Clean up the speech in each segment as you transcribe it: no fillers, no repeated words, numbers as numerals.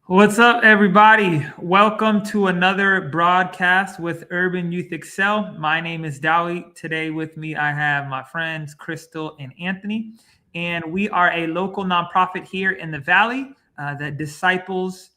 What's up, everybody? Welcome to another broadcast with Urban Youth Excel. My name is Dawit. Today with me, I have my friends Crystal and Anthony, and we are a local nonprofit here in the Valley that disciples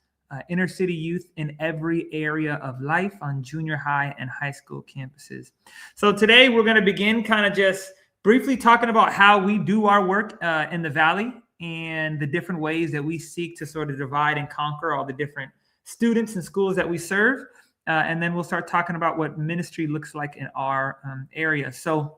inner city youth in every area of life on junior high and high school campuses. So today we're going to begin kind of just briefly talking about how we do our work in the Valley and the different ways that we seek to sort of divide and conquer all the different students and schools that we serve. And then we'll start talking about what ministry looks like in our area. So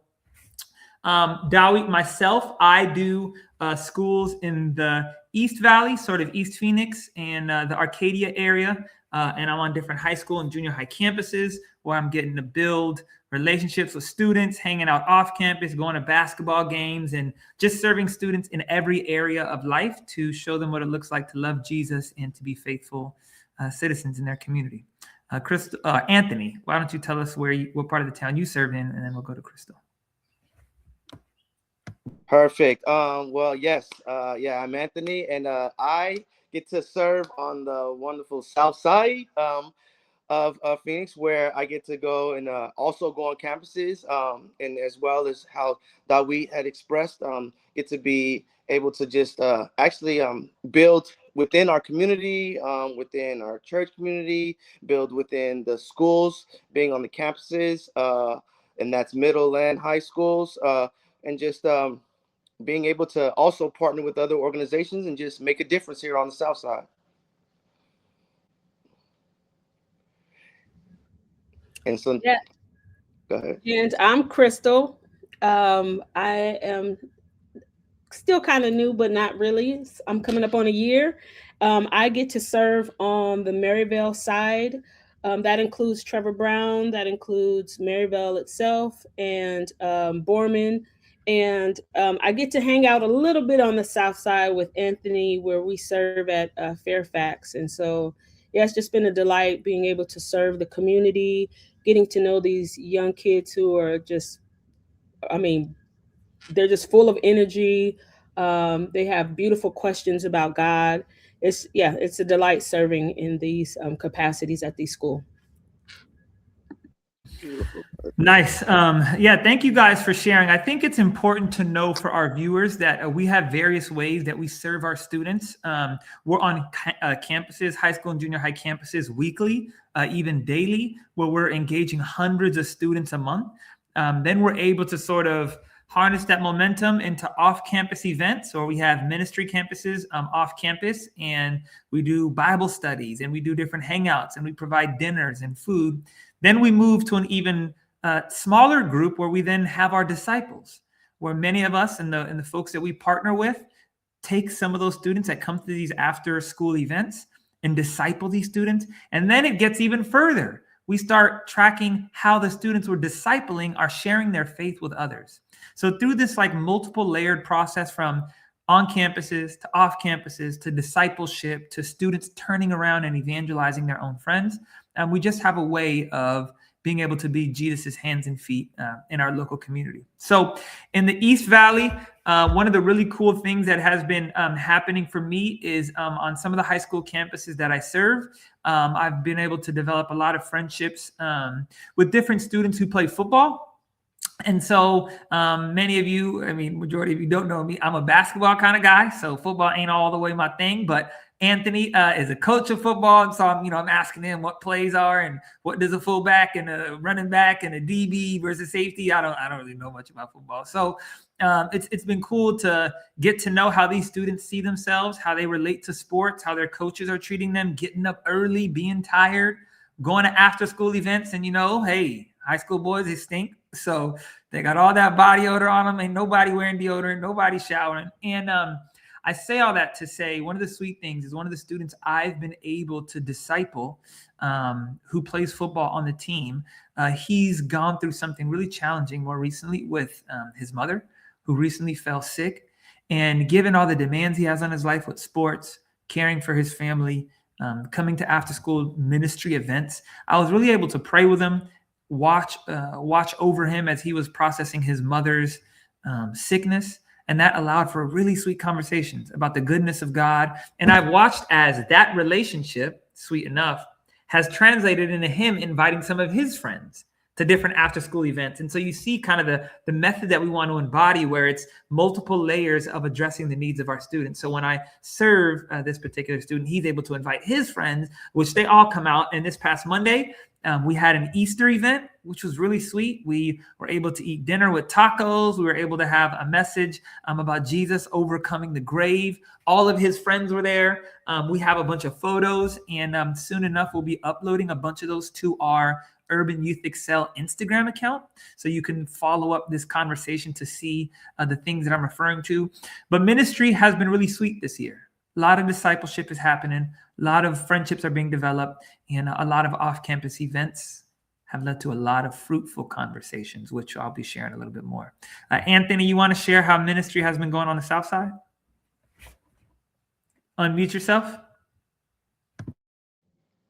Dawit, myself, I do schools in the East Valley, sort of East Phoenix and the Arcadia area. And I'm on different high school and junior high campuses where I'm getting to build relationships with students, hanging out off campus, going to basketball games, and just serving students in every area of life to show them what it looks like to love Jesus and to be faithful citizens in their community. Anthony, why don't you tell us what part of the town you serve in, and then we'll go to Crystal. Perfect. Well, yes. I'm Anthony, and I get to serve on the wonderful Southside of Phoenix, where I get to go and also go on campuses, and as well as how Dawit had expressed, get to be able to just actually build within our community, within our church community, build within the schools, being on the campuses, and that's middle and high schools, and just being able to also partner with other organizations and just make a difference here on the South Side. And so, yeah. Go ahead. And I'm Crystal. I am still kind of new, but not really. I'm coming up on a year. I get to serve on the Maryvale side. That includes Trevor Brown. That includes Maryvale itself and Borman. And I get to hang out a little bit on the South Side with Anthony, where we serve at Fairfax. And so, yeah, it's just been a delight being able to serve the community, getting to know these young kids who are just, they're just full of energy. They have beautiful questions about God. It's a delight serving in these capacities at these schools. Nice. Thank you guys for sharing. I think it's important to know for our viewers that we have various ways that we serve our students. We're on campuses, high school and junior high campuses weekly, even daily, where we're engaging hundreds of students a month. Then we're able to sort of harness that momentum into off-campus events, or we have ministry campuses off campus, and we do Bible studies, and we do different hangouts, and we provide dinners and food. Then we move to an even smaller group where we then have our disciples, where many of us and the folks that we partner with take some of those students that come to these after school events and disciple these students. And then it gets even further. We start tracking how the students we're discipling are sharing their faith with others. So through this like multiple layered process, from on campuses to off campuses to discipleship to students turning around and evangelizing their own friends, and we just have a way of being able to be Jesus's hands and feet in our local community. So in the East Valley, one of the really cool things that has been happening for me is on some of the high school campuses that I serve, I've been able to develop a lot of friendships with different students who play football. And so many of you, majority of you don't know me, I'm a basketball kind of guy. So football ain't all the way my thing, but Anthony is a coach of football. And so I'm asking him what plays are and what does a fullback and a running back and a DB versus safety. I don't really know much about football. So it's been cool to get to know how these students see themselves, how they relate to sports, how their coaches are treating them, getting up early, being tired, going to after school events. And, hey, high school boys, they stink. So they got all that body odor on them. Ain't nobody wearing deodorant, nobody showering. And I say all that to say one of the sweet things is one of the students I've been able to disciple who plays football on the team. He's gone through something really challenging more recently with his mother, who recently fell sick. And given all the demands he has on his life with sports, caring for his family, coming to after school ministry events, I was really able to pray with him, watch over him as he was processing his mother's sickness. And that allowed for really sweet conversations about the goodness of God. And I've watched as that relationship, sweet enough, has translated into him inviting some of his friends to different after school events. And so you see kind of the method that we want to embody, where it's multiple layers of addressing the needs of our students. So when I serve this particular student, he's able to invite his friends, which they all come out. And this past Monday, we had an Easter event, which was really sweet. We were able to eat dinner with tacos. We were able to have a message about Jesus overcoming the grave. All of his friends were there. We have a bunch of photos, and soon enough, we'll be uploading a bunch of those to our Urban Youth Excel Instagram account. So you can follow up this conversation to see the things that I'm referring to. But ministry has been really sweet this year. A lot of discipleship is happening. A lot of friendships are being developed, and a lot of off-campus events have led to a lot of fruitful conversations, which I'll be sharing a little bit more. Anthony, you want to share how ministry has been going on the Southside? Unmute yourself.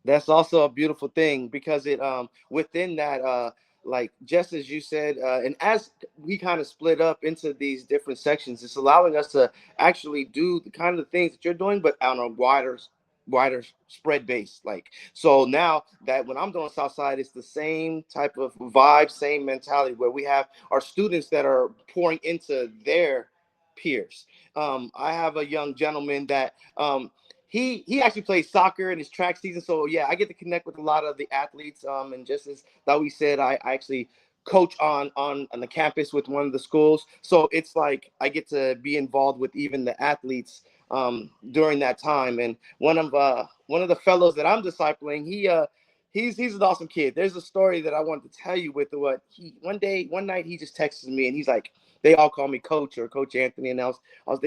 That's also a beautiful thing, because it within that like just as you said, and as we kind of split up into these different sections, it's allowing us to actually do the kind of things that you're doing, but on a wider spread base. Like, so now that when I'm doing Southside, it's the same type of vibe, same mentality, where we have our students that are pouring into their peers. I have a young gentleman that he actually plays soccer in his track season. So yeah, I get to connect with a lot of the athletes. And just as Dawit said, I actually coach on the campus with one of the schools. So it's like I get to be involved with even the athletes during that time. And one of the fellows that I'm discipling, he's an awesome kid. There's a story that I wanted to tell you with what one night he just texted me, and he's like, they all call me Coach or Coach Anthony, and he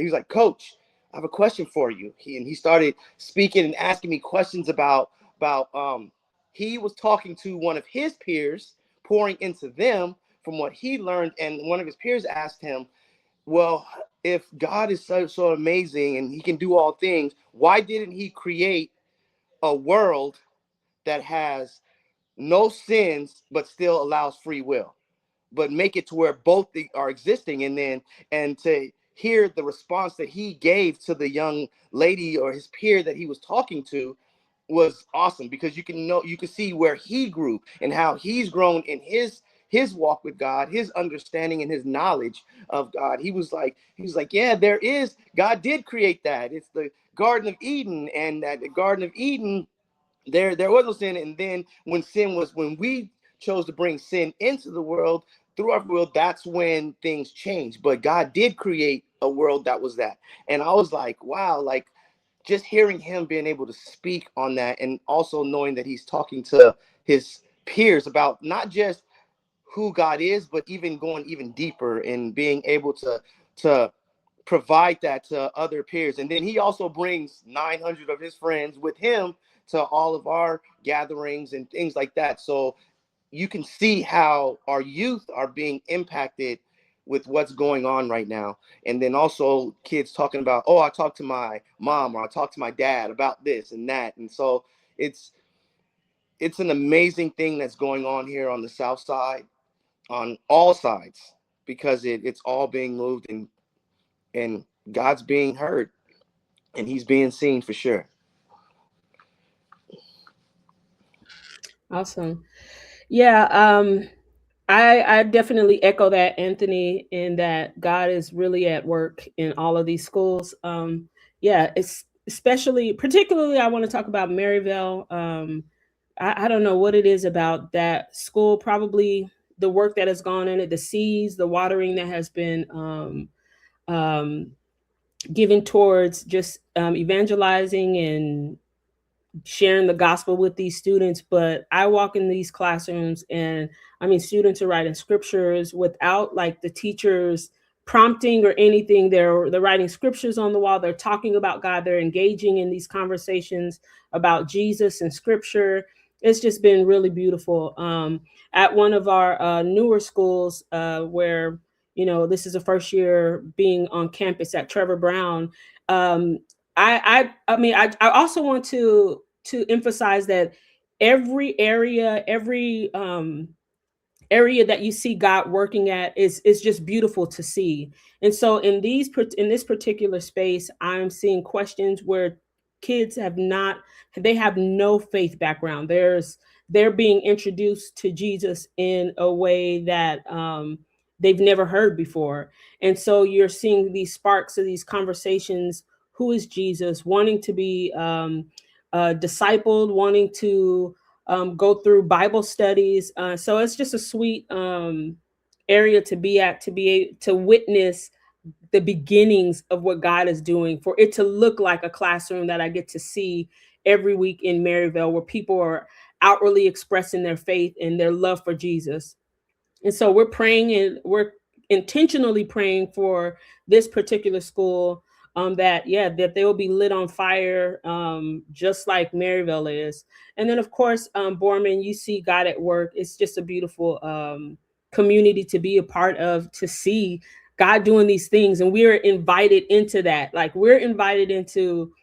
was like, Coach, I have a question for you. He started speaking and asking me questions about he was talking to one of his peers, pouring into them from what he learned, and one of his peers asked him, well, if God is so amazing and he can do all things, why didn't he create a world that has no sins but still allows free will, but make it to where both are existing? And to hear the response that he gave to the young lady or his peer that he was talking to was awesome, because you can see where he grew and how he's grown in his walk with God, his understanding and his knowledge of God. He was like, yeah, God did create that. It's the Garden of Eden, and at the Garden of Eden, there was no sin. And then when we chose to bring sin into the world through our world, that's when things changed. But God did create a world that was that. And I was like, wow, like just hearing him being able to speak on that, and also knowing that he's talking to his peers about not just who God is, but even going even deeper and being able to provide that to other peers. And then he also brings 900 of his friends with him to all of our gatherings and things like that. So you can see how our youth are being impacted with what's going on right now. And then also kids talking about, oh, I talked to my mom, or I talked to my dad about this and that. And so it's an amazing thing that's going on here on the South Side, on all sides, because it's all being moved, and God's being heard, and he's being seen for sure. Awesome. Yeah. I definitely echo that, Anthony, in that God is really at work in all of these schools. Yeah, it's particularly, I want to talk about Maryvale. I don't know what it is about that school, probably the work that has gone in it, the seeds, the watering that has been given towards just evangelizing and sharing the gospel with these students. But I walk in these classrooms, and I mean, students are writing scriptures without like the teachers prompting or anything. They're writing scriptures on the wall. They're talking about God. They're engaging in these conversations about Jesus and scripture. It's just been really beautiful. At one of our newer schools, where this is the first year being on campus at Trevor Brown. I mean, I also want to emphasize that every area, every area that you see God working at is just beautiful to see. And so in this particular space, I'm seeing questions where kids they have no faith background. They're being introduced to Jesus in a way that they've never heard before. And so you're seeing these sparks of these conversations. Who is Jesus? Wanting to be discipled, wanting to go through Bible studies. So it's just a sweet area to be at, to be able to witness the beginnings of what God is doing, for it to look like a classroom that I get to see every week in Maryvale, where people are outwardly expressing their faith and their love for Jesus. And so we're praying, and we're intentionally praying for this particular school, that they will be lit on fire, just like Maryvale is. And then of course, Borman, you see God at work. It's just a beautiful community to be a part of, to see God doing these things. And we're invited into that. Like, we're invited into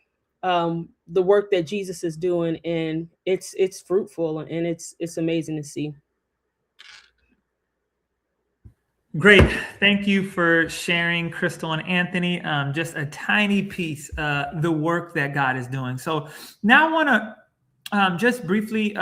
the work that Jesus is doing, and it's fruitful, and it's amazing to see. Great. Thank you for sharing, Crystal and Anthony. Just a tiny piece, the work that God is doing. So now I want to just briefly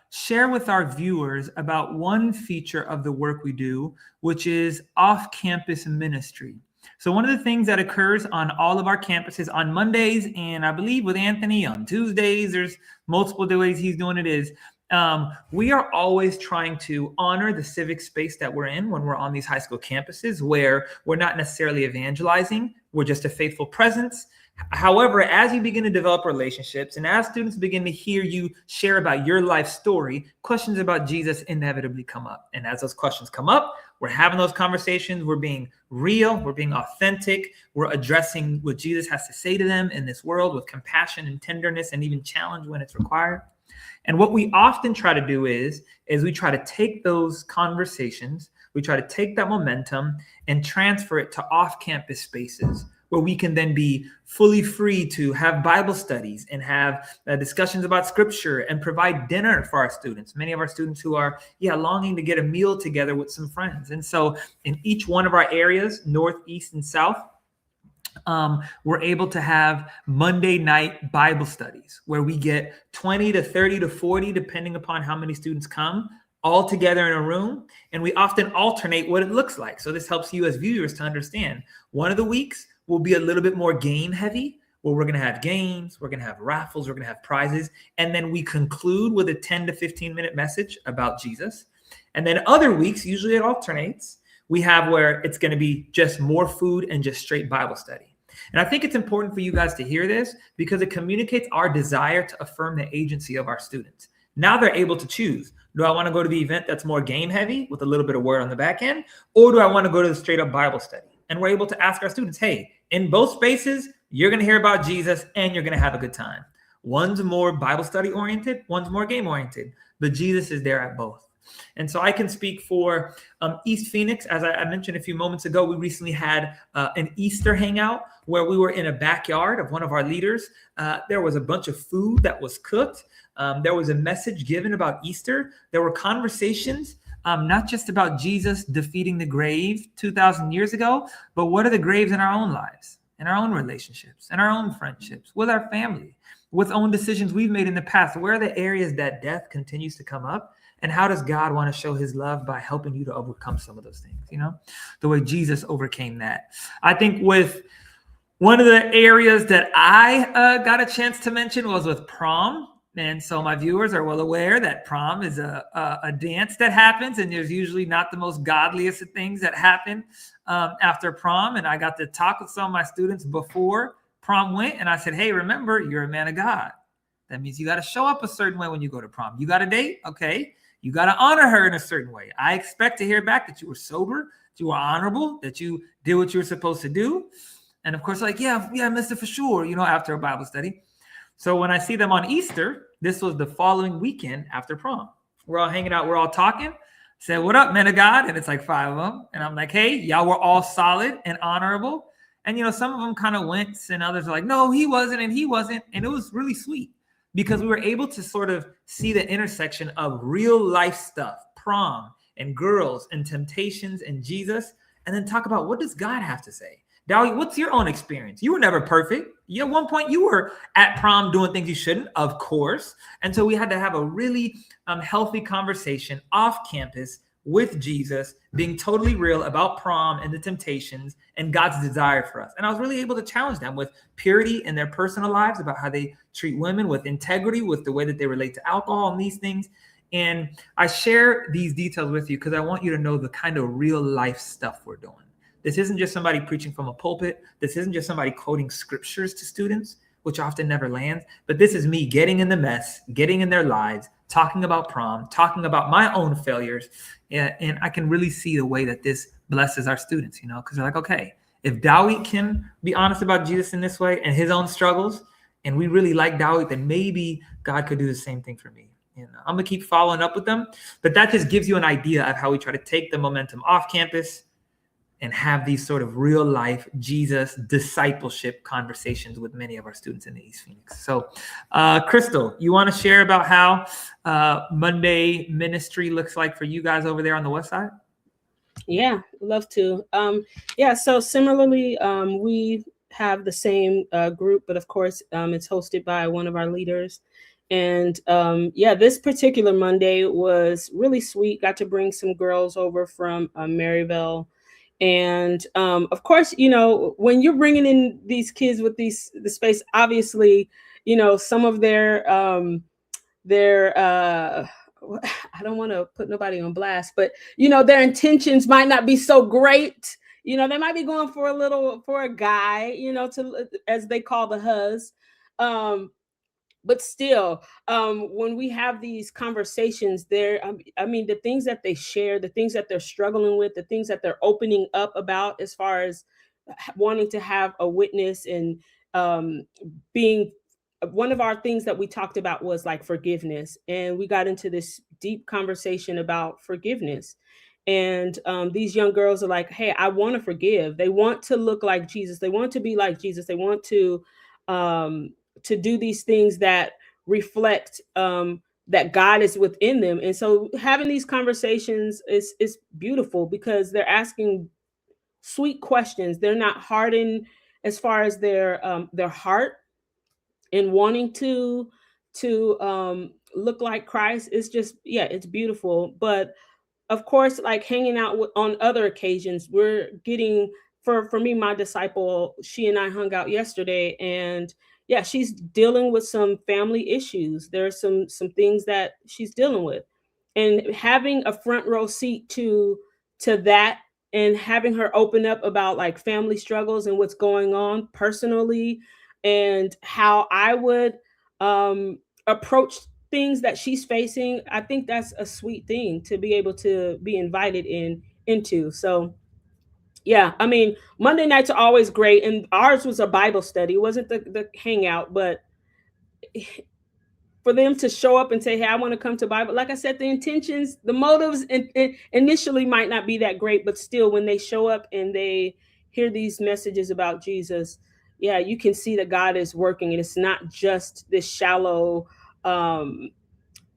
share with our viewers about one feature of the work we do, which is off-campus ministry. So one of the things that occurs on all of our campuses on Mondays, and I believe with Anthony on Tuesdays, there's multiple ways he's doing it, is we are always trying to honor the civic space that we're in when we're on these high school campuses, where we're not necessarily evangelizing. We're just a faithful presence. However, as you begin to develop relationships and as students begin to hear you share about your life story, questions about Jesus inevitably come up. And as those questions come up, we're having those conversations. We're being real. We're being authentic. We're addressing what Jesus has to say to them in this world with compassion and tenderness, and even challenge when it's required. And what we often try to do is we try to take those conversations, we try to take that momentum and transfer it to off-campus spaces where we can then be fully free to have Bible studies and have discussions about scripture and provide dinner for our students. Many of our students who are longing to get a meal together with some friends. And so in each one of our areas, North, East, and South, we're able to have Monday night Bible studies where we get 20 to 30 to 40, depending upon how many students come, all together in a room. And we often alternate what it looks like. So this helps you as viewers to understand. One of the weeks will be a little bit more game heavy, where we're going to have games, we're going to have raffles, we're going to have prizes. And then we conclude with a 10 to 15 minute message about Jesus. And then other weeks, usually it alternates, we have where it's going to be just more food and just straight Bible study. And I think it's important for you guys to hear this because it communicates our desire to affirm the agency of our students. Now they're able to choose. Do I want to go to the event that's more game heavy with a little bit of word on the back end? Or do I want to go to the straight up Bible study? And we're able to ask our students, hey, in both spaces, you're going to hear about Jesus and you're going to have a good time. One's more Bible study oriented, one's more game oriented, but Jesus is there at both. And so I can speak for East Phoenix. As I mentioned a few moments ago, we recently had an Easter hangout where we were in a backyard of one of our leaders. There was a bunch of food that was cooked. There was a message given about Easter. There were conversations, not just about Jesus defeating the grave 2,000 years ago, but what are the graves in our own lives, in our own relationships, in our own friendships, with our family, with own decisions we've made in the past. Where are the areas that death continues to come up? And how does God want to show his love by helping you to overcome some of those things, the way Jesus overcame that? I think with one of the areas that I got a chance to mention was with prom. And so my viewers are well aware that prom is a dance that happens, and there's usually not the most godliest of things that happen after prom. And I got to talk with some of my students before prom went, and I said, hey, remember, you're a man of God. That means you got to show up a certain way when you go to prom. You got a date? Okay. You got to honor her in a certain way. I expect to hear back that you were sober, that you were honorable, that you did what you were supposed to do. And of course, like, yeah, mister, for sure, after a Bible study. So when I see them on Easter, this was the following weekend after prom. We're all hanging out. We're all talking. I said, what up, men of God? And it's like 5 of them. And I'm like, hey, y'all were all solid and honorable. And, some of them kind of wince and others are like, no, he wasn't and he wasn't. And it was really sweet because we were able to sort of see the intersection of real life stuff, prom, and girls and temptations and Jesus, and then talk about what does God have to say. Dawit, what's your own experience? You were never perfect. At one point, you were at prom doing things you shouldn't, of course. And so we had to have a really healthy conversation off campus with Jesus, being totally real about prom and the temptations and God's desire for us. And I was really able to challenge them with purity in their personal lives, about how they treat women, with integrity, with the way that they relate to alcohol and these things. And I share these details with you because I want you to know the kind of real life stuff we're doing. This isn't just somebody preaching from a pulpit. This isn't just somebody quoting scriptures to students, which often never lands. But this is me getting in the mess, getting in their lives, talking about prom, talking about my own failures. And I can really see the way that this blesses our students, because they're like, okay, if Dawit can be honest about Jesus in this way and his own struggles, and we really like Dawit, then maybe God could do the same thing for me. I'm going to keep following up with them. But that just gives you an idea of how we try to take the momentum off campus and have these sort of real life Jesus discipleship conversations with many of our students in the East Phoenix. So, Crystal, you want to share about how Monday ministry looks like for you guys over there on the West Side? Yeah, love to. So similarly, we have the same group, but of course, it's hosted by one of our leaders. And this particular Monday was really sweet. Got to bring some girls over from Maryvale. And of course, when you're bringing in these kids with the space, obviously, some of their I don't want to put nobody on blast, but their intentions might not be so great. They might be going for a guy, to, as they call the huzz. But still, when we have these conversations, the things that they share, the things that they're struggling with, the things that they're opening up about, as far as wanting to have a witness and being. One of our things that we talked about was like forgiveness, and we got into this deep conversation about forgiveness. And these young girls are like, hey, I want to forgive. They want to look like Jesus. They want to be like Jesus. They want to do these things that reflect that God is within them. And so having these conversations is beautiful, because they're asking sweet questions. They're not hardened as far as their heart and wanting to look like Christ. It's just, it's beautiful. But of course, like hanging out on other occasions, we're getting, for me, my disciple, she and I hung out yesterday, and she's dealing with some family issues. There are some things that she's dealing with, and having a front row seat to that, and having her open up about like family struggles and what's going on personally, and how I would approach things that she's facing. I think that's a sweet thing to be able to be invited into. So Monday nights are always great, and ours was a Bible study. It wasn't the hangout, but for them to show up and say, hey, I want to come to Bible. Like I said, the intentions, the motives initially might not be that great, but still, when they show up and they hear these messages about Jesus, you can see that God is working, and it's not just this shallow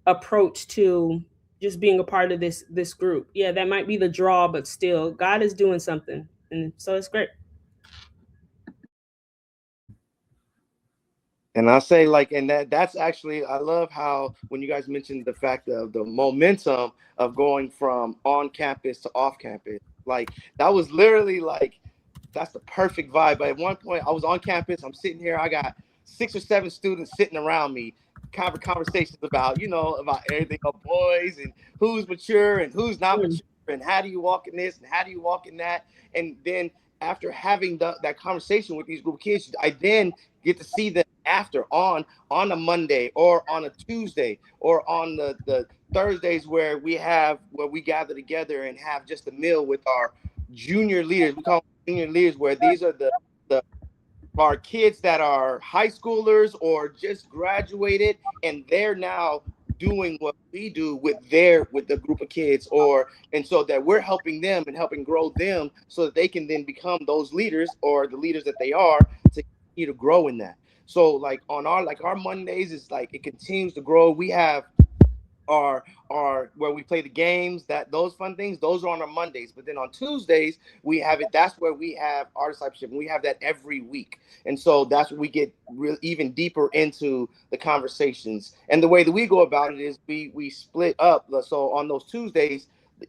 approach to just being a part of this group. That might be the draw, but still, God is doing something, and so it's great. And I'll say, and that's actually, I love how when you guys mentioned the fact of the momentum of going from on campus to off campus, that was literally that's the perfect vibe. But at one point I was on campus, I'm sitting here, I got 6 or 7 students sitting around me, conversations about, about everything of boys and who's mature and who's not mature, and how do you walk in this and how do you walk in that. And then after having that conversation with these group of kids, I then get to see them after on a Monday or on a Tuesday or on the Thursdays where we gather together and have just a meal with our junior leaders. We call them junior leaders, where these are our kids that are high schoolers or just graduated, and they're now doing what we do with the group of kids, and so that we're helping them and helping grow them so that they can then become those leaders, or the leaders that they are, to continue to grow in that. So on our Mondays, it's it continues to grow. We have are where we play the games, that those fun things, those are on our Mondays. But then on Tuesdays we have it. That's where we have our discipleship, and we have that every week. And so that's where we get even deeper into the conversations. And the way that we go about it is we split up. So on those Tuesdays,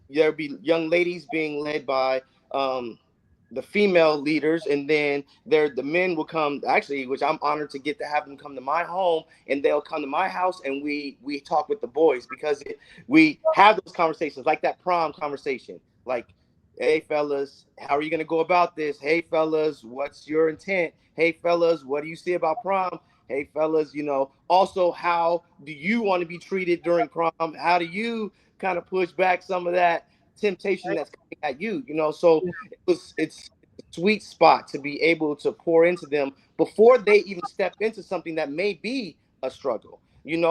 there'll be young ladies being led by the female leaders, and then the men will come, actually, which I'm honored to get to have them come to my home, and they'll come to my house, and we talk with the boys, because we have those conversations, like that prom conversation, like, hey fellas, how are you going to go about this? Hey fellas, what's your intent? Hey fellas, what do you see about prom? Hey fellas, also, how do you want to be treated during prom? How do you kind of push back some of that temptation that's coming at you? So it's a sweet spot to be able to pour into them before they even step into something that may be a struggle.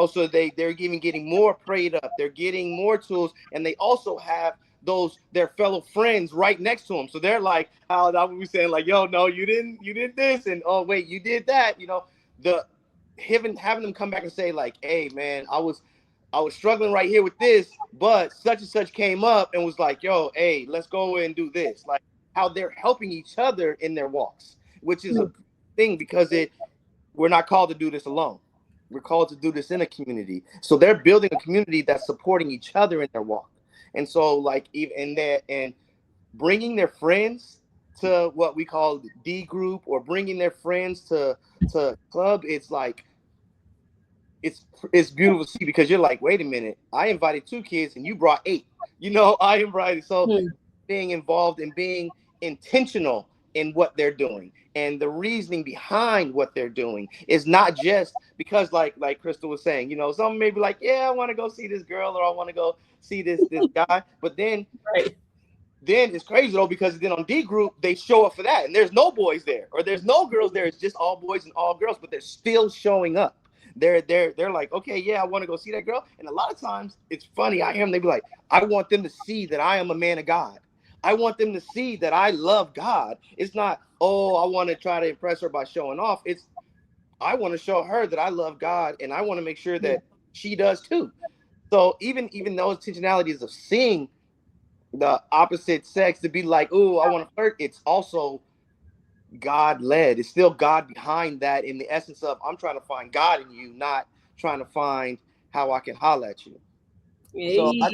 So they're even getting more prayed up, they're getting more tools, and they also have their fellow friends right next to them. So they're like, how I would be saying, like, yo, no, you did this, and oh wait, you did that. Having them come back and say, like, hey man, I was struggling right here with this, but such and such came up and was like, yo, hey, let's go and do this. Like, how they're helping each other in their walks, which is a thing, because we're not called to do this alone. We're called to do this in a community. So they're building a community that's supporting each other in their walk. And so, like, even and bringing their friends to what we call D group, or bringing their friends to club, it's like, it's beautiful to see, because you're like, wait a minute, I invited 2 kids and you brought 8. I invited. So being involved and being intentional in what they're doing, and the reasoning behind what they're doing is not just because, like Crystal was saying, some may be like, yeah, I want to go see this girl, or I want to go see this guy, but then then it's crazy though, because then on D group they show up for that, and there's no boys there, or there's no girls there. It's just all boys and all girls, but they're still showing up. They're like, okay, yeah, I want to go see that girl. And a lot of times it's funny, I hear them, they be like, I want them to see that I am a man of God. I want them to see that I love God. It's not, oh, I want to try to impress her by showing off. It's, I want to show her that I love God, and I want to make sure that she does too. So even those intentionalities of seeing the opposite sex to be like, oh, I want to flirt, it's also God led. It's still God behind that, in the essence of, I'm trying to find God in you, not trying to find how I can holler at you. Hey. So I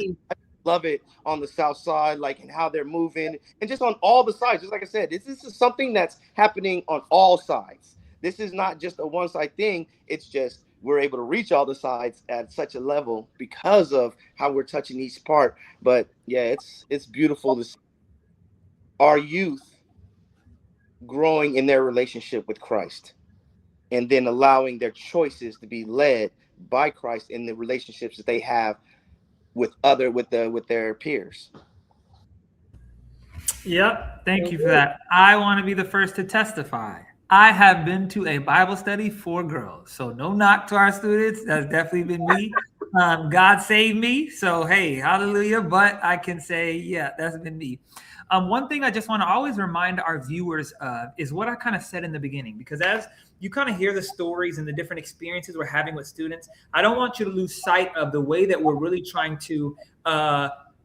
love it on the South Side, like, and how they're moving, and just on all the sides. Just like I said, this is something that's happening on all sides. This is not just a one side thing. It's just we're able to reach all the sides at such a level because of how we're touching each part. But yeah, it's beautiful to see our youth growing in their relationship with Christ, and then allowing their choices to be led by Christ in the relationships that they have with their peers. Yep. Thank you for that. I want to be the first to testify. I have been to a Bible study for girls. So no knock to our students. That's definitely been me. God saved me. So, hey, hallelujah. But I can say, yeah, that's been me. One thing I just want to always remind our viewers of is what I kind of said in the beginning, because as you kind of hear the stories and the different experiences we're having with students, I don't want you to lose sight of the way that we're really trying to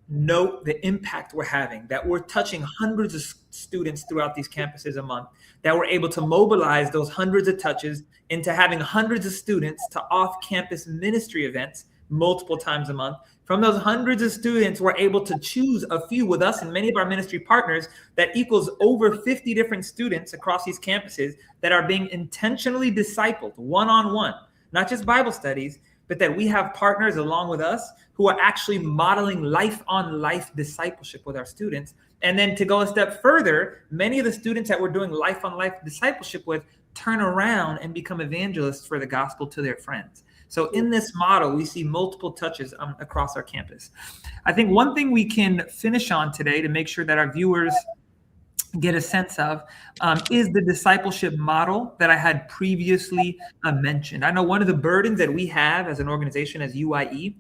note the impact we're having, that we're touching hundreds of students throughout these campuses a month, that we're able to mobilize those hundreds of touches into having hundreds of students to off-campus ministry events multiple times a month. From those hundreds of students, we're able to choose a few with us and many of our ministry partners. That equals over 50 different students across these campuses that are being intentionally discipled one-on-one, not just Bible studies, but that we have partners along with us who are actually modeling life-on-life discipleship with our students. And then to go a step further, many of the students that we're doing life-on-life discipleship with turn around and become evangelists for the gospel to their friends. So in this model, we see multiple touches across our campus. I think one thing we can finish on today to make sure that our viewers get a sense of is the discipleship model that I had previously mentioned. I know one of the burdens that we have as an organization, as UIE,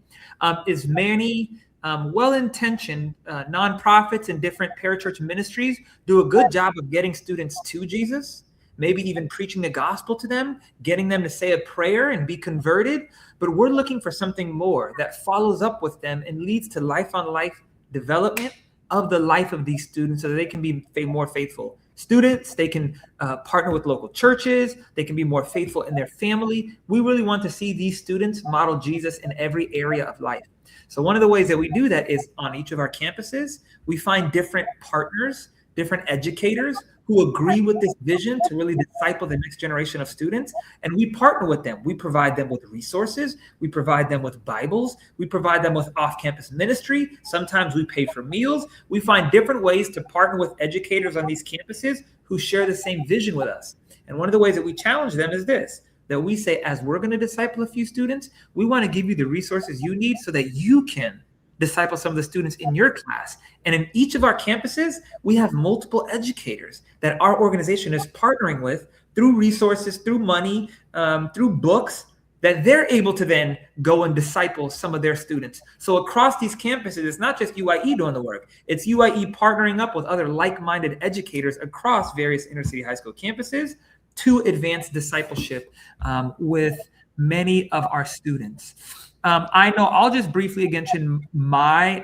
is many well-intentioned nonprofits and different parachurch ministries do a good job of getting students to Jesus, maybe even preaching the gospel to them, getting them to say a prayer and be converted. But we're looking for something more that follows up with them and leads to life on life development of the life of these students so that they can be more faithful students. They can partner with local churches. They can be more faithful in their family. We really want to see these students model Jesus in every area of life. So one of the ways that we do that is on each of our campuses, we find different partners, different educators who agree with this vision to really disciple the next generation of students. And we partner with them. We provide them with resources. We provide them with Bibles. We provide them with off-campus ministry. Sometimes we pay for meals. We find different ways to partner with educators on these campuses who share the same vision with us. And one of the ways that we challenge them is this, that we say, as we're going to disciple a few students, we want to give you the resources you need so that you can disciple some of the students in your class. And in each of our campuses, we have multiple educators that our organization is partnering with through resources, through money, through books, that they're able to then go and disciple some of their students. So across these campuses, it's not just UIE doing the work. It's UIE partnering up with other like-minded educators across various inner city high school campuses to advance discipleship with many of our students. I know I'll just briefly mention my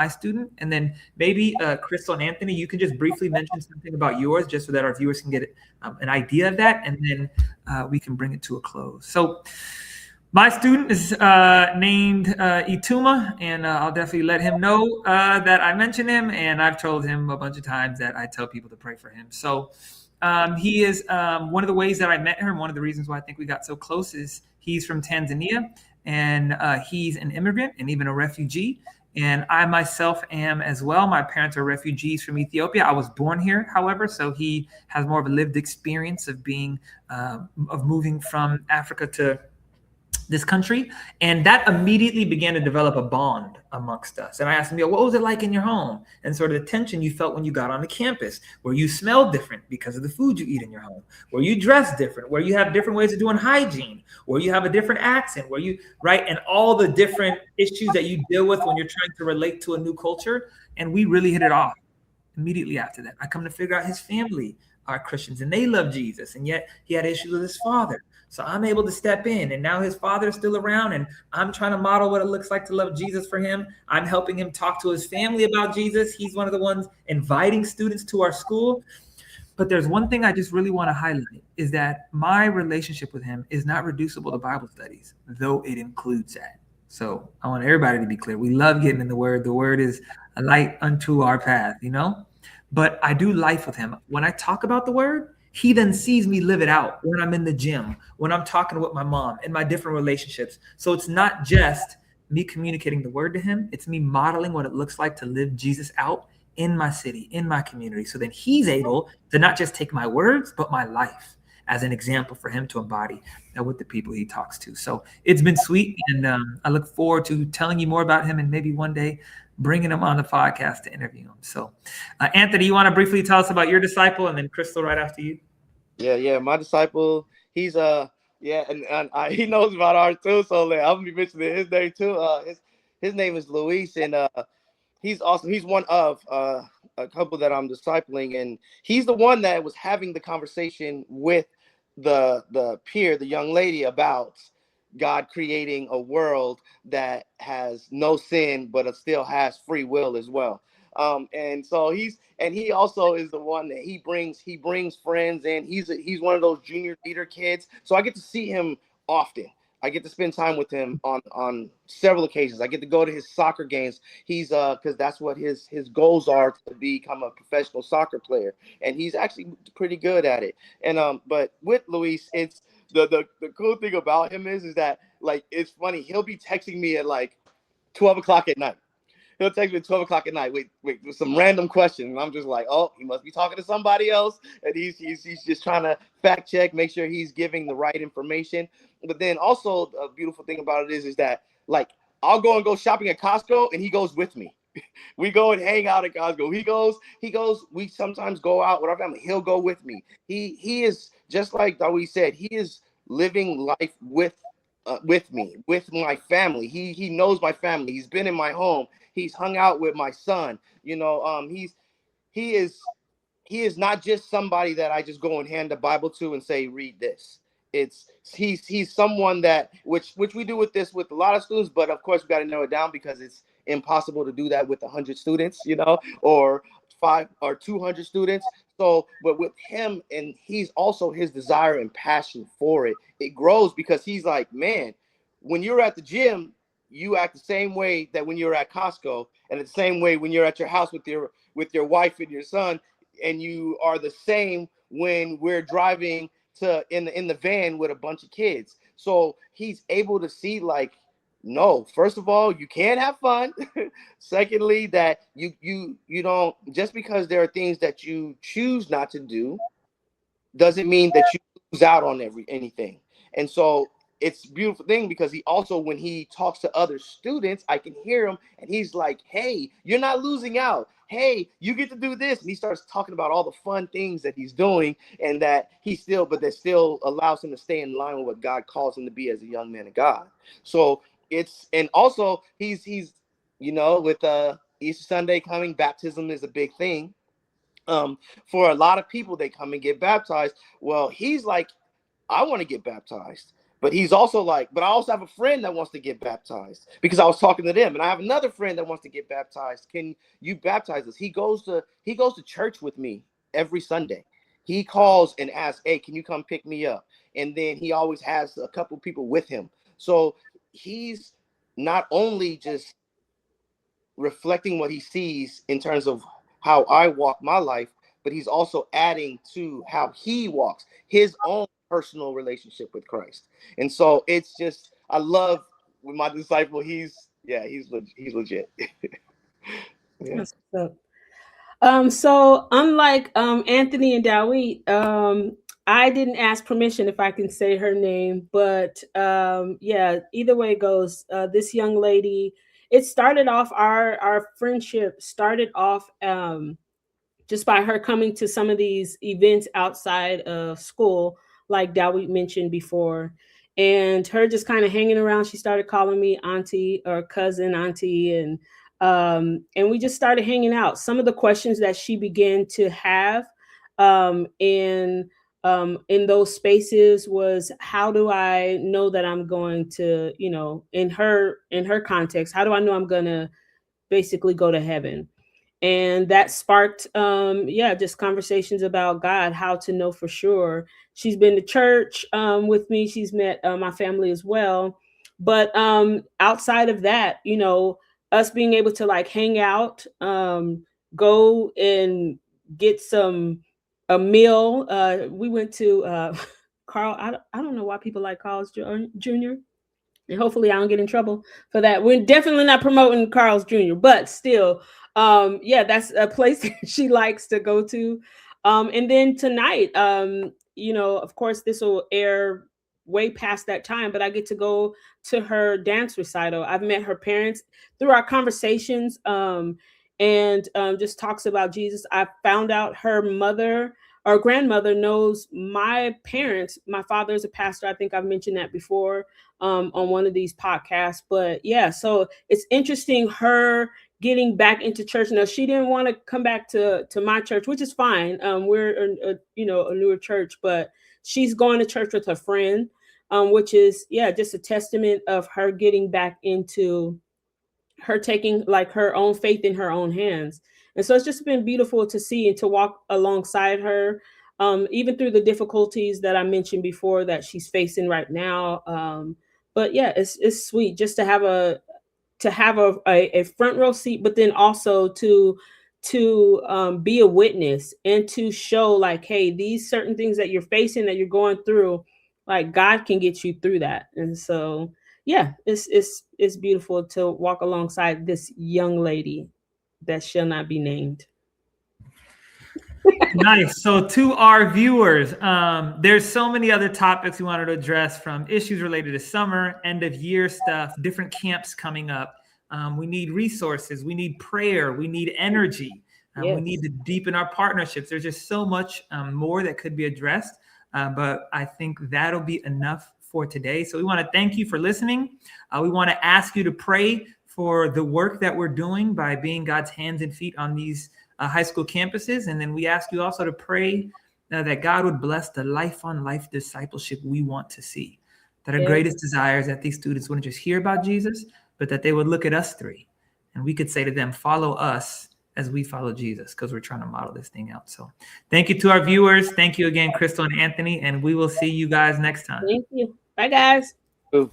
student, and then maybe Crystal and Anthony, you can just briefly mention something about yours, just so that our viewers can get an idea of that, and then we can bring it to a close. So my student is named Ituma, and I'll definitely let him know that I mentioned him, and I've told him a bunch of times that I tell people to pray for him. So he is one of the ways that I met her, and one of the reasons why I think we got so close is he's from Tanzania, and he's an immigrant and even a refugee. And I myself am as well. My parents are refugees from Ethiopia. I was born here, however, so he has more of a lived experience of being, of moving from Africa to this country. And that immediately began to develop a bond amongst us. And I asked him, what was it like in your home? And sort of the tension you felt when you got on the campus, where you smelled different because of the food you eat in your home, where you dress different, where you have different ways of doing hygiene, where you have a different accent, where you, right? And all the different issues that you deal with when you're trying to relate to a new culture. And we really hit it off immediately after that. I come to figure out his family are Christians and they love Jesus. And yet he had issues with his father. So I'm able to step in, and now his father is still around, and I'm trying to model what it looks like to love Jesus for him. I'm helping him talk to his family about Jesus. He's one of the ones inviting students to our school. But there's one thing I just really want to highlight is that my relationship with him is not reducible to Bible studies, though it includes that. So I want everybody to be clear. We love getting in the Word. The Word is a light unto our path, you know? But I do life with him. When I talk about the Word, he then sees me live it out when I'm in the gym, when I'm talking with my mom, in my different relationships. So it's not just me communicating the Word to him. It's me modeling what it looks like to live Jesus out in my city, in my community. So then he's able to not just take my words, but my life as an example for him to embody with the people he talks to. So it's been sweet. And I look forward to telling you more about him, and maybe one day bringing him on the podcast to interview him. So Anthony, you want to briefly tell us about your disciple, and then Crystal right after you? Yeah. My disciple, he's and he knows about ours too. So I'm gonna be mentioning his name too. His name is Luis, and he's awesome. He's one of a couple that I'm discipling, and he's the one that was having the conversation with the peer, the young lady, about God creating a world that has no sin, but it still has free will as well. And so he also is the one that he brings friends in. He's one of those junior leader kids. So I get to see him often. I get to spend time with him on several occasions. I get to go to his soccer games. He's because that's what his goals are, to become a professional soccer player, and he's actually pretty good at it. And but with Luis, it's the cool thing about him is that, like, it's funny. He'll be texting me at like 12 o'clock at night. He'll text me at 12 o'clock at night with some random question. And I'm just like, oh, he must be talking to somebody else. And he's just trying to fact check, make sure he's giving the right information. But then also a beautiful thing about it is that, like, I'll go shopping at Costco and he goes with me. We go and hang out at Costco. He goes, we sometimes go out with our family. He'll go with me. He is, just like Dawit said, he is living life with me, with my family. He knows my family. He's been in my home. He's hung out with my son. You know, he is he is not just somebody that I just go and hand the Bible to and say, read this. He's someone that, which we do with a lot of students, but of course we got to narrow it down because it's impossible to do that with 100 students, or 5 or 200 students. So, but with him, and he's also his desire and passion for it, it grows because he's like, man, when you're at the gym, you act the same way that when you're at Costco, and the same way when you're at your house with your wife and your son, and you are the same when we're driving in the van with a bunch of kids. So he's able to see, like, no, first of all, you can have fun. Secondly, that you don't, just because there are things that you choose not to do doesn't mean that you lose out on anything. And so it's a beautiful thing because he also, when he talks to other students, I can hear him and he's like, hey, you're not losing out. Hey, you get to do this. And he starts talking about all the fun things that he's doing, and that but that still allows him to stay in line with what God calls him to be as a young man of God. So and also he's with Easter Sunday coming, baptism is a big thing. For a lot of people, they come and get baptized. Well, he's like, I want to get baptized. But he's also like, but I also have a friend that wants to get baptized, because I was talking to them, and I have another friend that wants to get baptized. Can you baptize us? He goes to church with me every Sunday. He calls and asks, hey, can you come pick me up? And then he always has a couple people with him. So he's not only just reflecting what he sees in terms of how I walk my life, but he's also adding to how he walks his own personal relationship with Christ. And so it's just, I love with my disciple, he's legit. Yeah. That's what's up. So unlike Anthony and Dawit, I didn't ask permission if I can say her name, but yeah, either way it goes. This young lady, it started off, our friendship started off just by her coming to some of these events outside of school, like Dawit mentioned before, and her just kind of hanging around. She started calling me auntie or cousin auntie, and we just started hanging out. Some of the questions that she began to have in those spaces was, how do I know that I'm going to, in her context, how do I know I'm going to basically go to heaven? And that sparked just conversations about God, how to know for sure. She's been to church with me. She's met my family as well. But outside of that, us being able to like hang out, go and get a meal. We went to Carl. I don't know why people like Carl's Jr. And hopefully I don't get in trouble for that. We're definitely not promoting Carl's Jr., but still, that's a place that she likes to go to. And then tonight, of course, this will air way past that time, but I get to go to her dance recital. I've met her parents through our conversations, and just talks about Jesus. I found out her mother or grandmother knows my parents. My father is a pastor. I think I've mentioned that before on one of these podcasts. But yeah, so it's interesting her getting back into church. Now, she didn't want to come back to my church, which is fine. We're a newer church, but she's going to church with her friend, which is just a testament of her getting back into her taking like her own faith in her own hands. And so it's just been beautiful to see and to walk alongside her, even through the difficulties that I mentioned before that she's facing right now. But yeah, it's sweet just to have a front row seat, but then also to be a witness and to show like, hey, these certain things that you're facing, that you're going through, like God can get you through that. And so yeah, it's beautiful to walk alongside this young lady that shall not be named. Nice. So to our viewers, there's so many other topics we wanted to address, from issues related to summer, end of year stuff, different camps coming up. We need resources. We need prayer. We need energy. Yes. We need to deepen our partnerships. There's just so much more that could be addressed. But I think that'll be enough for today. So we want to thank you for listening. We want to ask you to pray for the work that we're doing by being God's hands and feet on these high school campuses. And then we ask you also to pray that God would bless the life-on-life discipleship we want to see. That our greatest desire is that these students wouldn't just hear about Jesus, but that they would look at us three. And we could say to them, follow us as we follow Jesus, because we're trying to model this thing out. So thank you to our viewers. Thank you again, Crystal and Anthony, and we will see you guys next time. Thank you. Bye, guys. Ooh.